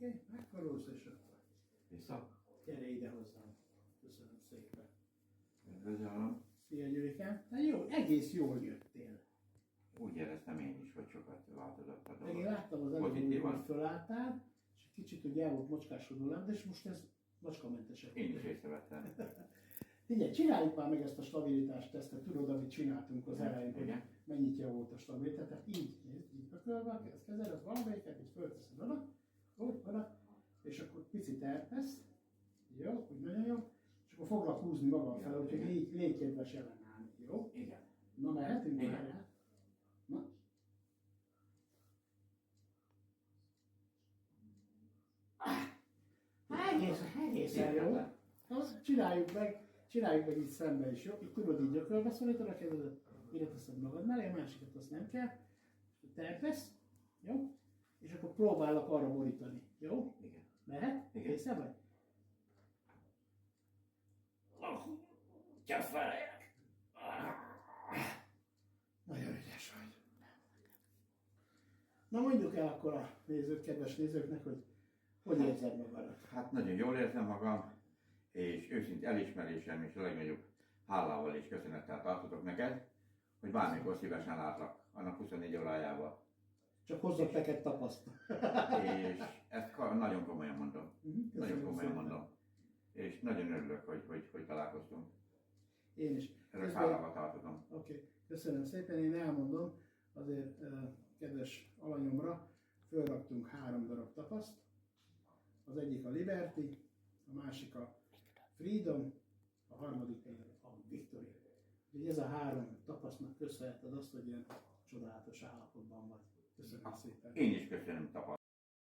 Oké, megfordulsz és akkor Vissza. gyere ide hozzám. Köszönöm szépen. Üdvözlöm. Szia Gyurikám. Na jó, egész jól jöttél. Úgy éreztem én is, hogy sokat változott a Meg én dolog. láttam az előbb, Pozitívan. hogy fölálltál, és egy kicsit ugye el volt macskásodó lábad, és most ez macskamentesebb. Én is észrevettem. Figyelj, csináljuk már meg ezt a stabilitás tesztet, tudod, amit csináltunk az elején, hogy Igen. mennyit javult a stabilitás. Tehát így, nézd, így ökölve, ezt kezeled valamelyiket, így fölteszed oda, oda, és akkor picit eltesz, jó, úgy nagyon jó, és akkor foglak húzni magam fel, Igen, úgyhogy igen. légy kedves ellenállni, jó? Igen. Na, mehetünk Igen. már? Na? Egészen jó. Azt csináljuk meg így szembe is, jó? Itt tudod így ökölbe szorítod a kezedet, ide teszed magad mellé, a másikat azt nem kell. Te eltesz, jó? És akkor próbálok arra borítani, jó? Igen. Mehet? Igen. Készen vagy? Csöffelek! Nagyon ügyes vagy. Na mondjuk el akkor a nézők, kedves nézőknek, hogy érzed magadat. Hát nagyon jól érzem magam, és őszinte elismerésem és a legnagyobb hálával és köszönettel tartotok neked, hogy bármikor szívesen látlak annak 24 órájában. Csak hozzak neked tapasztalat. És ezt nagyon komolyan mondom. Nagyon Köszönöm komolyan szépen. mondom. És nagyon örülök, hogy találkoztunk. Én is. Ezek Közben- hálával tartozom. Oké, köszönöm szépen. Én elmondom, azért kedves alanyomra fölraktunk 3 darab tapaszt. Az egyik a Liberty, a másik a Freedom, a harmadik pedig a Victory. Úgyhogy ez a 3 tapasznak köszönheted azt, hogy ilyen csodálatos állapotban vagy. Köszönöm szépen. Én is köszönöm, tapasztalat.